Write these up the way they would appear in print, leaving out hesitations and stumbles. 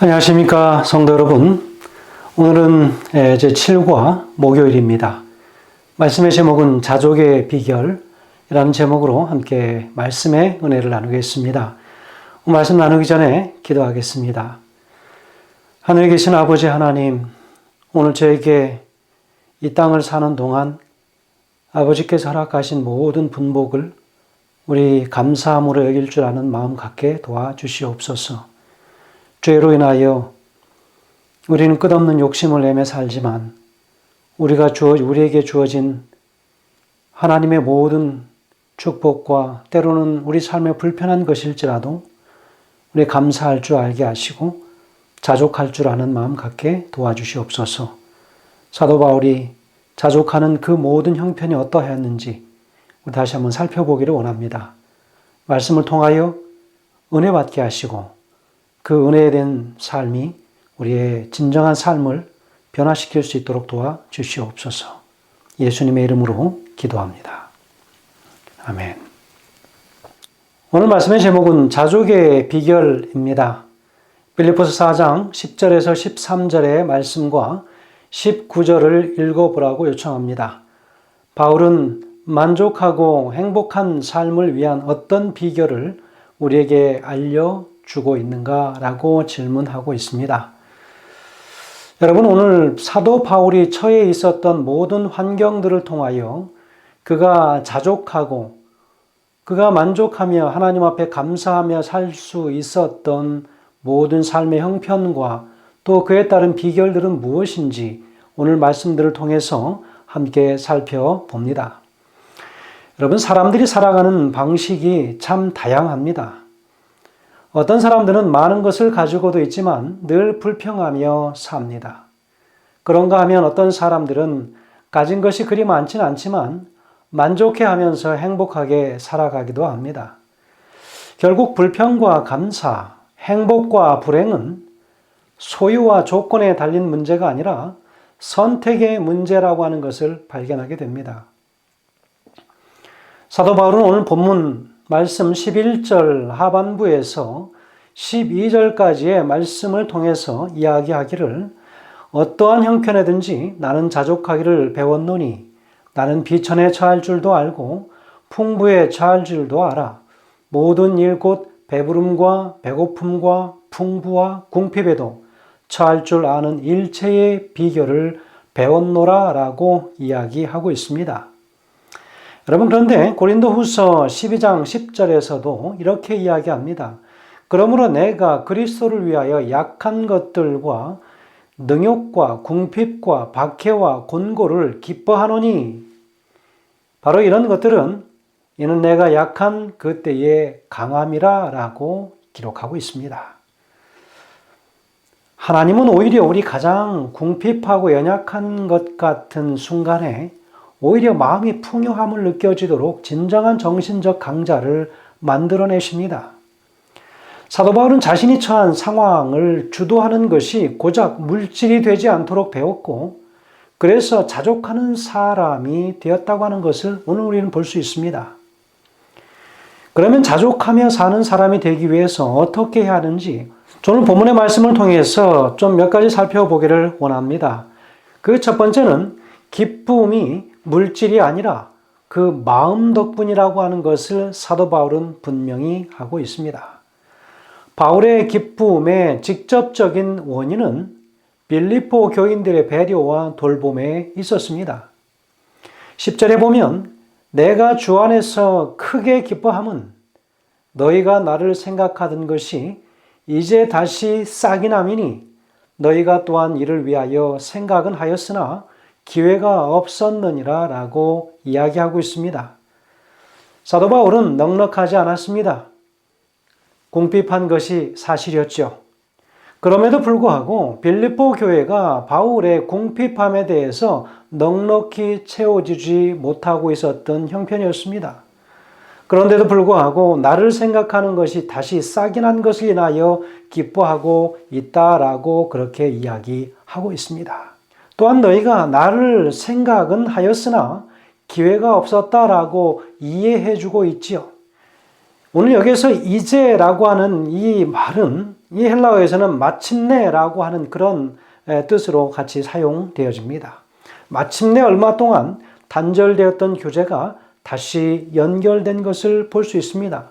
안녕하십니까 성도 여러분. 오늘은 제7과 목요일입니다. 말씀의 제목은 자족의 비결이라는 제목으로 함께 말씀의 은혜를 나누겠습니다. 말씀 나누기 전에 기도하겠습니다. 하늘에 계신 아버지 하나님, 오늘 저에게 이 땅을 사는 동안 아버지께서 허락하신 모든 분복을 우리 감사함으로 여길 줄 아는 마음 갖게 도와주시옵소서. 죄로 인하여 우리는 끝없는 욕심을 내며 살지만 우리에게 주어진 하나님의 모든 축복과 때로는 우리 삶에 불편한 것일지라도 우리 감사할 줄 알게 하시고 자족할 줄 아는 마음 갖게 도와주시옵소서. 사도 바울이 자족하는 그 모든 형편이 어떠했는지 우리 다시 한번 살펴보기를 원합니다. 말씀을 통하여 은혜 받게 하시고 그 은혜에 대한 삶이 우리의 진정한 삶을 변화시킬 수 있도록 도와주시옵소서. 예수님의 이름으로 기도합니다. 아멘. 오늘 말씀의 제목은 자족의 비결입니다. 빌립보서 4장 10절에서 13절의 말씀과 19절을 읽어보라고 요청합니다. 바울은 만족하고 행복한 삶을 위한 어떤 비결을 우리에게 알려주고 있는가라고 질문하고 있습니다. 여러분, 오늘 사도 바울이 처해 있었던 모든 환경들을 통하여 그가 자족하고 그가 만족하며 하나님 앞에 감사하며 살 수 있었던 모든 삶의 형편과 또 그에 따른 비결들은 무엇인지 오늘 말씀들을 통해서 함께 살펴봅니다. 여러분, 사람들이 살아가는 방식이 참 다양합니다. 어떤 사람들은 많은 것을 가지고도 있지만 늘 불평하며 삽니다. 그런가 하면 어떤 사람들은 가진 것이 그리 많지는 않지만 만족해하면서 행복하게 살아가기도 합니다. 결국 불평과 감사, 행복과 불행은 소유와 조건에 달린 문제가 아니라 선택의 문제라고 하는 것을 발견하게 됩니다. 사도 바울은 오늘 본문 말씀 11절 하반부에서 12절까지의 말씀을 통해서 이야기하기를 어떠한 형편에든지 나는 자족하기를 배웠노니 나는 비천에 처할 줄도 알고 풍부에 처할 줄도 알아. 모든 일 곧 배부름과 배고픔과 풍부와 궁핍에도 처할 줄 아는 일체의 비결을 배웠노라 라고 이야기하고 있습니다. 여러분, 그런데 고린도후서 12장 10절에서도 이렇게 이야기합니다. 그러므로 내가 그리스도를 위하여 약한 것들과 능욕과 궁핍과 박해와 곤고를 기뻐하노니 바로 이런 것들은 이는 내가 약한 그때의 강함이라 라고 기록하고 있습니다. 하나님은 오히려 우리 가장 궁핍하고 연약한 것 같은 순간에 오히려 마음이 풍요함을 느껴지도록 진정한 정신적 강자를 만들어내십니다. 사도 바울은 자신이 처한 상황을 주도하는 것이 고작 물질이 되지 않도록 배웠고 그래서 자족하는 사람이 되었다고 하는 것을 오늘 우리는 볼 수 있습니다. 그러면 자족하며 사는 사람이 되기 위해서 어떻게 해야 하는지 오늘 본문의 말씀을 통해서 좀 몇 가지 살펴보기를 원합니다. 그 첫 번째는 기쁨이 물질이 아니라 그 마음 덕분이라고 하는 것을 사도 바울은 분명히 하고 있습니다. 바울의 기쁨의 직접적인 원인은 빌립보 교인들의 배려와 돌봄에 있었습니다. 10절에 보면 내가 주 안에서 크게 기뻐함은 너희가 나를 생각하던 것이 이제 다시 싹이 남이니 너희가 또한 이를 위하여 생각은 하였으나 기회가 없었느니라 라고 이야기하고 있습니다. 사도 바울은 넉넉하지 않았습니다. 궁핍한 것이 사실이었죠. 그럼에도 불구하고 빌립보 교회가 바울의 궁핍함에 대해서 넉넉히 채워주지 못하고 있었던 형편이었습니다. 그런데도 불구하고 나를 생각하는 것이 다시 싹이 난 것을 인하여 기뻐하고 있다라고 그렇게 이야기하고 있습니다. 또한 너희가 나를 생각은 하였으나 기회가 없었다라고 이해해주고 있지요. 오늘 여기서 이제라고 하는 이 말은 이 헬라어에서는 마침내라고 하는 그런 뜻으로 같이 사용되어집니다. 마침내 얼마 동안 단절되었던 교제가 다시 연결된 것을 볼 수 있습니다.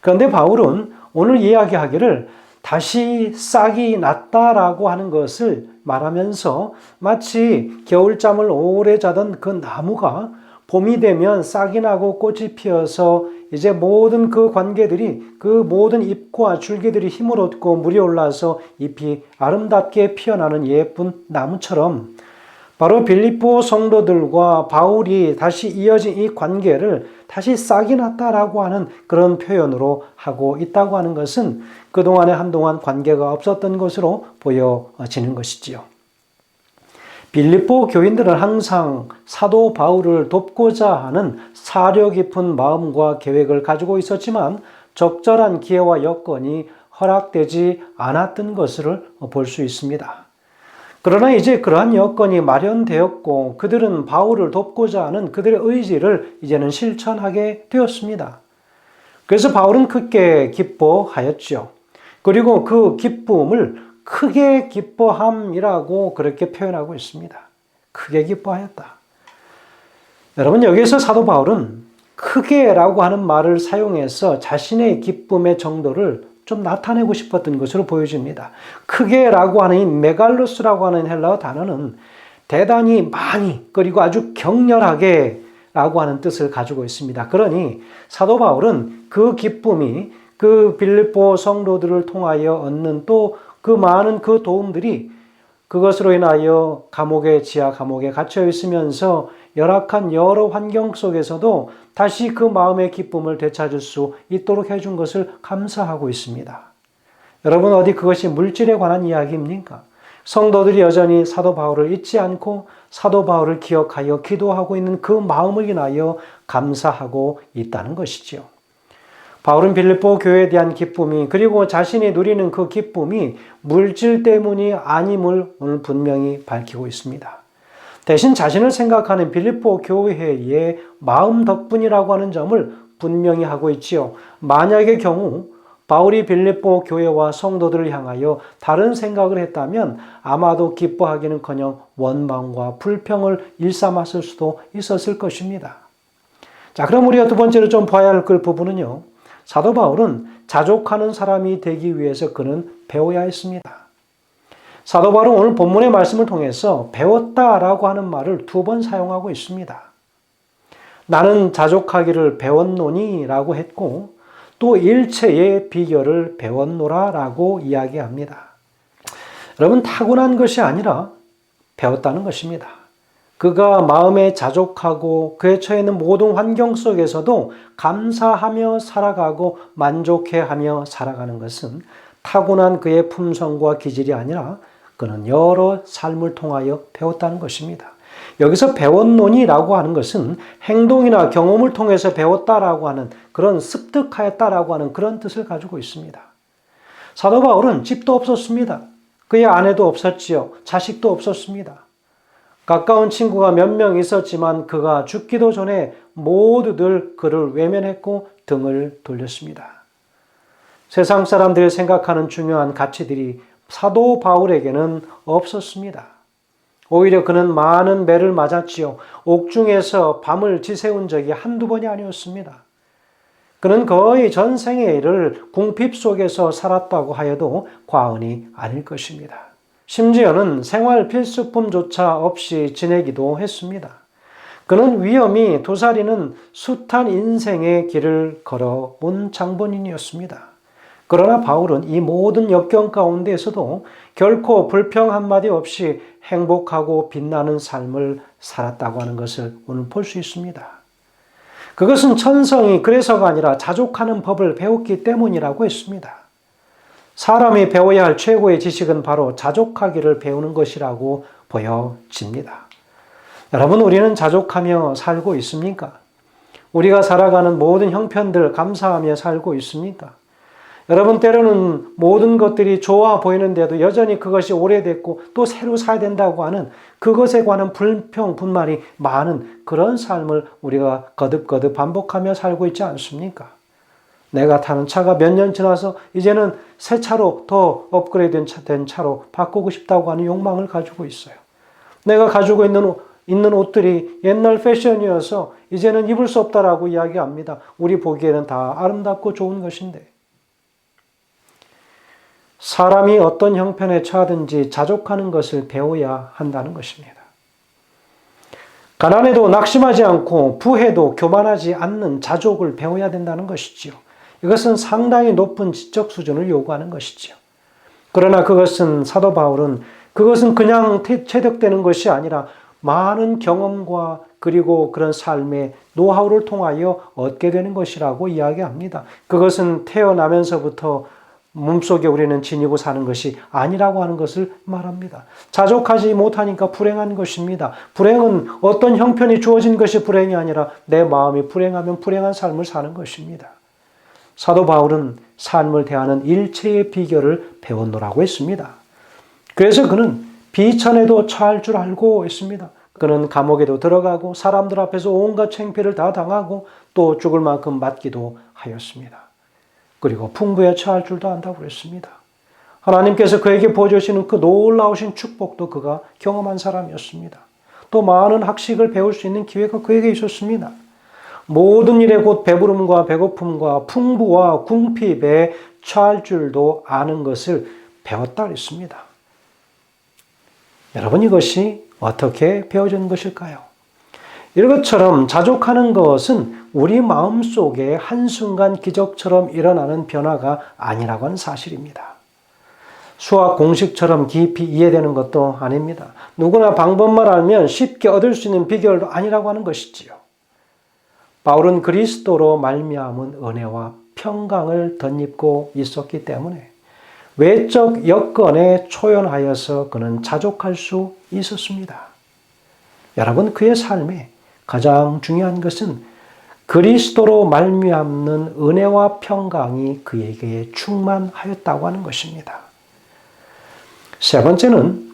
그런데 바울은 오늘 이야기하기를 다시 싹이 났다라고 하는 것을 말하면서 마치 겨울잠을 오래 자던 그 나무가 봄이 되면 싹이 나고 꽃이 피어서 이제 모든 그 관계들이, 그 모든 잎과 줄기들이 힘을 얻고 물이 올라서 잎이 아름답게 피어나는 예쁜 나무처럼 바로 빌립보 성도들과 바울이 다시 이어진 이 관계를 다시 싹이 났다라고 하는 그런 표현으로 하고 있다고 하는 것은 그동안에 한동안 관계가 없었던 것으로 보여지는 것이지요. 빌립보 교인들은 항상 사도 바울을 돕고자 하는 사려 깊은 마음과 계획을 가지고 있었지만 적절한 기회와 여건이 허락되지 않았던 것을 볼 수 있습니다. 그러나 이제 그러한 여건이 마련되었고 그들은 바울을 돕고자 하는 그들의 의지를 이제는 실천하게 되었습니다. 그래서 바울은 크게 기뻐하였죠. 그리고 그 기쁨을 크게 기뻐함이라고 그렇게 표현하고 있습니다. 크게 기뻐하였다. 여러분, 여기서 사도 바울은 크게라고 하는 말을 사용해서 자신의 기쁨의 정도를 좀 나타내고 싶었던 것으로 보여집니다. 크게라고 하는 이 메갈로스라고 하는 헬라어 단어는 대단히 많이 그리고 아주 격렬하게 라고 하는 뜻을 가지고 있습니다. 그러니 사도 바울은 그 기쁨이 그 빌립보 성도들을 통하여 얻는 또 그 많은 그 도움들이 그것으로 인하여 지하 감옥에 갇혀 있으면서 열악한 여러 환경 속에서도 다시 그 마음의 기쁨을 되찾을 수 있도록 해준 것을 감사하고 있습니다. 여러분, 어디 그것이 물질에 관한 이야기입니까? 성도들이 여전히 사도 바울을 잊지 않고 사도 바울을 기억하여 기도하고 있는 그 마음을 인하여 감사하고 있다는 것이지요. 바울은 빌립보 교회에 대한 기쁨이 그리고 자신이 누리는 그 기쁨이 물질 때문이 아님을 오늘 분명히 밝히고 있습니다. 대신 자신을 생각하는 빌립보 교회의 마음 덕분이라고 하는 점을 분명히 하고 있지요. 만약의 경우 바울이 빌립보 교회와 성도들을 향하여 다른 생각을 했다면 아마도 기뻐하기는커녕 원망과 불평을 일삼았을 수도 있었을 것입니다. 자, 그럼 우리가 두 번째로 좀 봐야 할 그 부분은요. 사도 바울은 자족하는 사람이 되기 위해서 그는 배워야 했습니다. 사도 바울은 오늘 본문의 말씀을 통해서 배웠다라고 하는 말을 2번 사용하고 있습니다. 나는 자족하기를 배웠노니 라고 했고 또 일체의 비결을 배웠노라 라고 이야기합니다. 여러분, 타고난 것이 아니라 배웠다는 것입니다. 그가 마음에 자족하고 그에 처해 있는 모든 환경 속에서도 감사하며 살아가고 만족해하며 살아가는 것은 타고난 그의 품성과 기질이 아니라 그는 여러 삶을 통하여 배웠다는 것입니다. 여기서 배웠노니라고 하는 것은 행동이나 경험을 통해서 배웠다라고 하는 그런 습득하였다라고 하는 그런 뜻을 가지고 있습니다. 사도 바울은 집도 없었습니다. 그의 아내도 없었지요. 자식도 없었습니다. 가까운 친구가 몇 명 있었지만 그가 죽기도 전에 모두들 그를 외면했고 등을 돌렸습니다. 세상 사람들이 생각하는 중요한 가치들이 사도 바울에게는 없었습니다. 오히려 그는 많은 매를 맞았지요. 옥중에서 밤을 지새운 적이 한두 번이 아니었습니다. 그는 거의 전생의 일을 궁핍 속에서 살았다고 하여도 과언이 아닐 것입니다. 심지어는 생활 필수품조차 없이 지내기도 했습니다. 그는 위험이 도사리는 숱한 인생의 길을 걸어온 장본인이었습니다. 그러나 바울은 이 모든 역경 가운데에서도 결코 불평 한마디 없이 행복하고 빛나는 삶을 살았다고 하는 것을 오늘 볼 수 있습니다. 그것은 천성이 그래서가 아니라 자족하는 법을 배웠기 때문이라고 했습니다. 사람이 배워야 할 최고의 지식은 바로 자족하기를 배우는 것이라고 보여집니다. 여러분, 우리는 자족하며 살고 있습니까? 우리가 살아가는 모든 형편들 감사하며 살고 있습니까? 여러분, 때로는 모든 것들이 좋아 보이는데도 여전히 그것이 오래됐고 또 새로 사야 된다고 하는 그것에 관한 불평, 분말이 많은 그런 삶을 우리가 거듭거듭 반복하며 살고 있지 않습니까? 내가 타는 차가 몇 년 지나서 이제는 새 차로 더 업그레이드 된 차로 바꾸고 싶다고 하는 욕망을 가지고 있어요. 내가 가지고 있는 옷들이 옛날 패션이어서 이제는 입을 수 없다라고 이야기합니다. 우리 보기에는 다 아름답고 좋은 것인데. 사람이 어떤 형편에 처하든지 자족하는 것을 배워야 한다는 것입니다. 가난해도 낙심하지 않고 부해도 교만하지 않는 자족을 배워야 된다는 것이지요. 이것은 상당히 높은 지적 수준을 요구하는 것이지요. 그러나 사도 바울은 그것은 그냥 체득되는 것이 아니라 많은 경험과 그리고 그런 삶의 노하우를 통하여 얻게 되는 것이라고 이야기합니다. 그것은 태어나면서부터 몸속에 우리는 지니고 사는 것이 아니라고 하는 것을 말합니다. 자족하지 못하니까 불행한 것입니다. 불행은 어떤 형편이 주어진 것이 불행이 아니라 내 마음이 불행하면 불행한 삶을 사는 것입니다. 사도 바울은 삶을 대하는 일체의 비결을 배웠노라고 했습니다. 그래서 그는 비천에도 처할 줄 알고 있습니다. 그는 감옥에도 들어가고 사람들 앞에서 온갖 창피를 다 당하고 또 죽을 만큼 맞기도 하였습니다. 그리고 풍부에 처할 줄도 안다고 그랬습니다. 하나님께서 그에게 보여주시는 그 놀라우신 축복도 그가 경험한 사람이었습니다. 또 많은 학식을 배울 수 있는 기회가 그에게 있었습니다. 모든 일에 곧 배부름과 배고픔과 풍부와 궁핍에 처할 줄도 아는 것을 배웠다 그랬습니다. 여러분, 이것이 어떻게 배워진 것일까요? 이것처럼 자족하는 것은 우리 마음속에 한순간 기적처럼 일어나는 변화가 아니라고 하는 사실입니다. 수학 공식처럼 깊이 이해되는 것도 아닙니다. 누구나 방법만 알면 쉽게 얻을 수 있는 비결도 아니라고 하는 것이지요. 바울은 그리스도로 말미암은 은혜와 평강을 덧입고 있었기 때문에 외적 여건에 초연하여서 그는 자족할 수 있었습니다. 여러분, 그의 삶에 가장 중요한 것은 그리스도로 말미암는 은혜와 평강이 그에게 충만하였다고 하는 것입니다. 세 번째는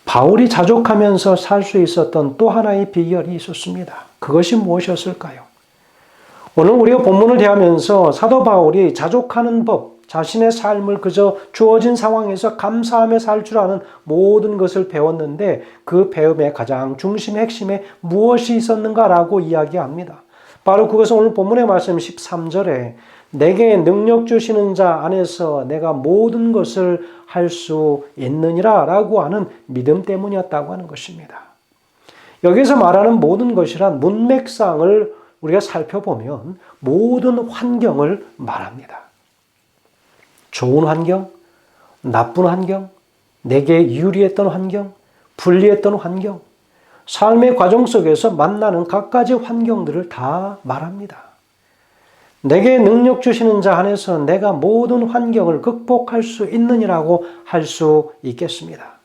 바울이 자족하면서 살 수 있었던 또 하나의 비결이 있었습니다. 그것이 무엇이었을까요? 오늘 우리가 본문을 대하면서 사도 바울이 자족하는 법, 자신의 삶을 그저 주어진 상황에서 감사하며 살 줄 아는 모든 것을 배웠는데 그 배움의 가장 중심의 핵심에 무엇이 있었는가라고 이야기합니다. 바로 그것은 오늘 본문의 말씀 13절에 내게 능력 주시는 자 안에서 내가 모든 것을 할 수 있느니라 라고 하는 믿음 때문이었다고 하는 것입니다. 여기서 말하는 모든 것이란 문맥상을 우리가 살펴보면 모든 환경을 말합니다. 좋은 환경, 나쁜 환경, 내게 유리했던 환경, 불리했던 환경, 삶의 과정 속에서 만나는 갖가지 환경들을 다 말합니다. 내게 능력 주시는 자 안에서 내가 모든 환경을 극복할 수 있느니라고 할 수 있겠습니다.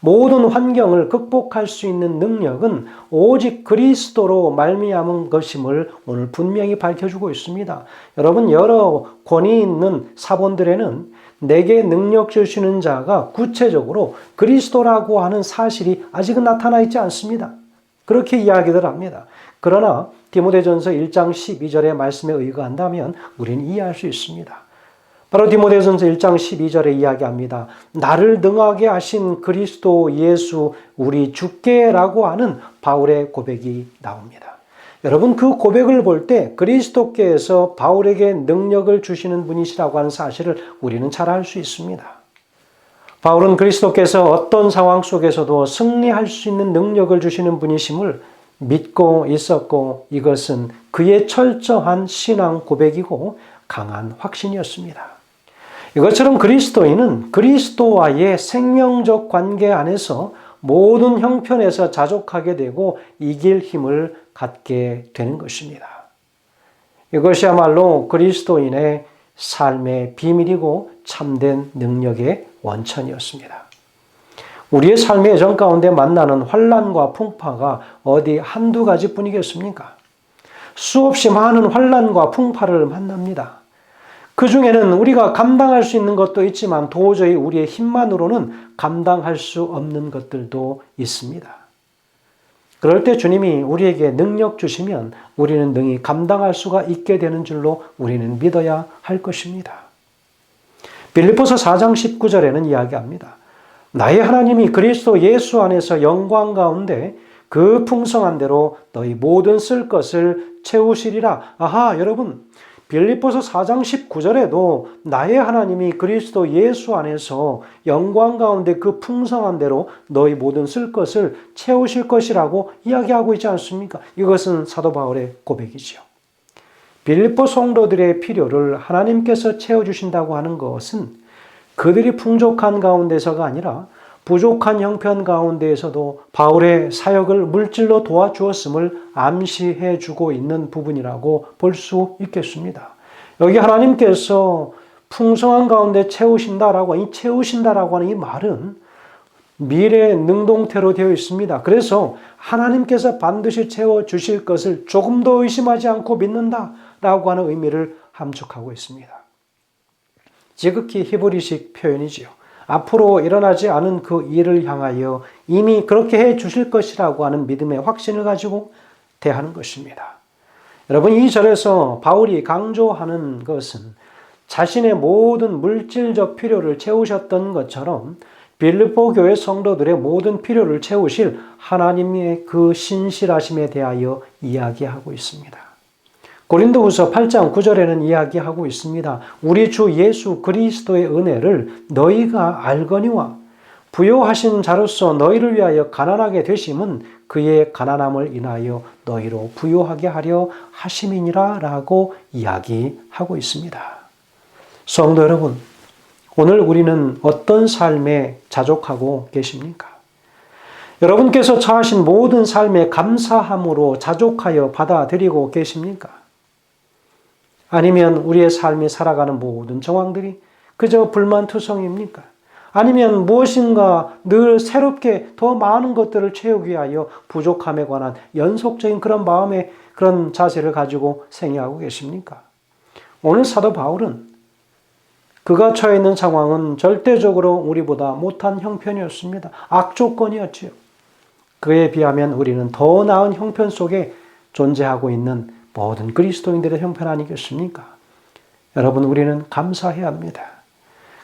모든 환경을 극복할 수 있는 능력은 오직 그리스도로 말미암은 것임을 오늘 분명히 밝혀주고 있습니다. 여러분, 여러 권위 있는 사본들에는 내게 능력 주시는 자가 구체적으로 그리스도라고 하는 사실이 아직은 나타나 있지 않습니다. 그렇게 이야기들 합니다. 그러나 디모데전서 1장 12절의 말씀에 의거한다면 우리는 이해할 수 있습니다. 바로 디모데전서 1장 12절에 이야기합니다. 나를 능하게 하신 그리스도 예수 우리 주께라고 하는 바울의 고백이 나옵니다. 여러분, 그 고백을 볼 때 그리스도께서 바울에게 능력을 주시는 분이시라고 하는 사실을 우리는 잘 알 수 있습니다. 바울은 그리스도께서 어떤 상황 속에서도 승리할 수 있는 능력을 주시는 분이심을 믿고 있었고 이것은 그의 철저한 신앙 고백이고 강한 확신이었습니다. 이것처럼 그리스도인은 그리스도와의 생명적 관계 안에서 모든 형편에서 자족하게 되고 이길 힘을 갖게 되는 것입니다. 이것이야말로 그리스도인의 삶의 비밀이고 참된 능력의 원천이었습니다. 우리의 삶의 여정 가운데 만나는 환난과 풍파가 어디 한두 가지뿐이겠습니까? 수없이 많은 환난과 풍파를 만납니다. 그 중에는 우리가 감당할 수 있는 것도 있지만 도저히 우리의 힘만으로는 감당할 수 없는 것들도 있습니다. 그럴 때 주님이 우리에게 능력 주시면 우리는 능히 감당할 수가 있게 되는 줄로 우리는 믿어야 할 것입니다. 빌립보서 4장 19절에는 이야기합니다. 나의 하나님이 그리스도 예수 안에서 영광 가운데 그 풍성한 대로 너희 모든 쓸 것을 채우시리라. 아하, 여러분, 빌립보서 4장 19절에도 나의 하나님이 그리스도 예수 안에서 영광 가운데 그 풍성한 대로 너희 모든 쓸 것을 채우실 것이라고 이야기하고 있지 않습니까? 이것은 사도 바울의 고백이지요. 빌립보 성도들의 필요를 하나님께서 채워주신다고 하는 것은 그들이 풍족한 가운데서가 아니라 부족한 형편 가운데에서도 바울의 사역을 물질로 도와주었음을 암시해 주고 있는 부분이라고 볼 수 있겠습니다. 여기 하나님께서 풍성한 가운데 채우신다라고 하는 이 말은 미래 능동태로 되어 있습니다. 그래서 하나님께서 반드시 채워주실 것을 조금 더 의심하지 않고 믿는다라고 하는 의미를 함축하고 있습니다. 지극히 히브리식 표현이지요. 앞으로 일어나지 않은 그 일을 향하여 이미 그렇게 해 주실 것이라고 하는 믿음의 확신을 가지고 대하는 것입니다. 여러분, 이 절에서 바울이 강조하는 것은 자신의 모든 물질적 필요를 채우셨던 것처럼 빌립보 교회 성도들의 모든 필요를 채우실 하나님의 그 신실하심에 대하여 이야기하고 있습니다. 고린도후서 8장 9절에는 이야기하고 있습니다. 우리 주 예수 그리스도의 은혜를 너희가 알거니와 부요하신 자로서 너희를 위하여 가난하게 되심은 그의 가난함을 인하여 너희로 부요하게 하려 하심이니라 라고 이야기하고 있습니다. 성도 여러분, 오늘 우리는 어떤 삶에 자족하고 계십니까? 여러분께서 처하신 모든 삶에 감사함으로 자족하여 받아들이고 계십니까? 아니면 우리의 삶이 살아가는 모든 정황들이 그저 불만투성입니까? 아니면 무엇인가 늘 새롭게 더 많은 것들을 채우기 위하여 부족함에 관한 연속적인 그런 마음의 그런 자세를 가지고 생애하고 계십니까? 오늘 사도 바울은 그가 처해 있는 상황은 절대적으로 우리보다 못한 형편이었습니다. 악조건이었지요. 그에 비하면 우리는 더 나은 형편 속에 존재하고 있는 모든 그리스도인들의 형편 아니겠습니까? 여러분, 우리는 감사해야 합니다.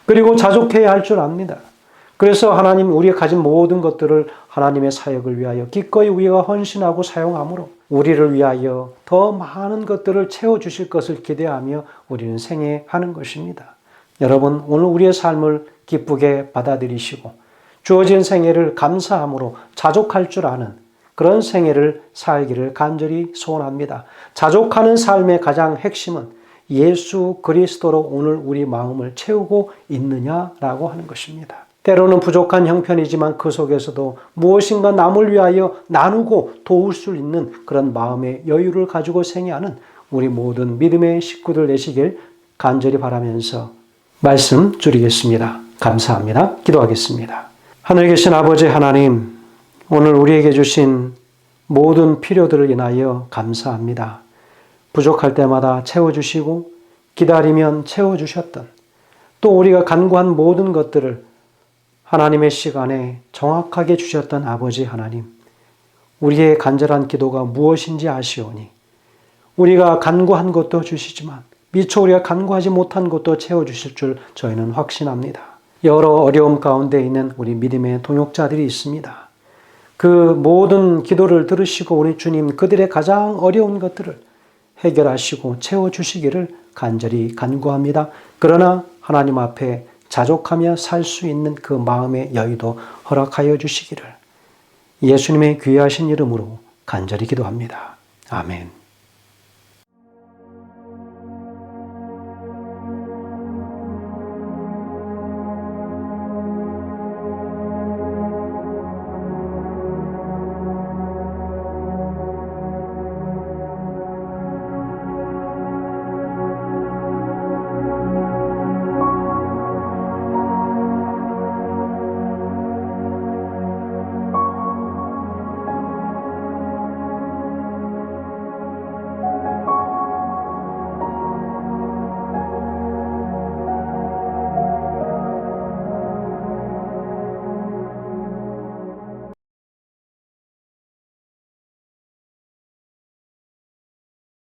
그리고 자족해야 할 줄 압니다. 그래서 하나님 우리가 가진 모든 것들을 하나님의 사역을 위하여 기꺼이 우리가 헌신하고 사용함으로 우리를 위하여 더 많은 것들을 채워주실 것을 기대하며 우리는 생애하는 것입니다. 여러분, 오늘 우리의 삶을 기쁘게 받아들이시고 주어진 생애를 감사함으로 자족할 줄 아는 그런 생애를 살기를 간절히 소원합니다. 자족하는 삶의 가장 핵심은 예수 그리스도로 오늘 우리 마음을 채우고 있느냐라고 하는 것입니다. 때로는 부족한 형편이지만 그 속에서도 무엇인가 남을 위하여 나누고 도울 수 있는 그런 마음의 여유를 가지고 생애하는 우리 모든 믿음의 식구들 되시길 간절히 바라면서 말씀 줄이겠습니다. 감사합니다. 기도하겠습니다. 하늘에 계신 아버지 하나님, 오늘 우리에게 주신 모든 필요들을 인하여 감사합니다. 부족할 때마다 채워주시고 기다리면 채워주셨던 또 우리가 간구한 모든 것들을 하나님의 시간에 정확하게 주셨던 아버지 하나님, 우리의 간절한 기도가 무엇인지 아시오니 우리가 간구한 것도 주시지만 미처 우리가 간구하지 못한 것도 채워주실 줄 저희는 확신합니다. 여러 어려움 가운데 있는 우리 믿음의 동역자들이 있습니다. 그 모든 기도를 들으시고 우리 주님 그들의 가장 어려운 것들을 해결하시고 채워주시기를 간절히 간구합니다. 그러나 하나님 앞에 자족하며 살 수 있는 그 마음의 여유도 허락하여 주시기를 예수님의 귀하신 이름으로 간절히 기도합니다. 아멘.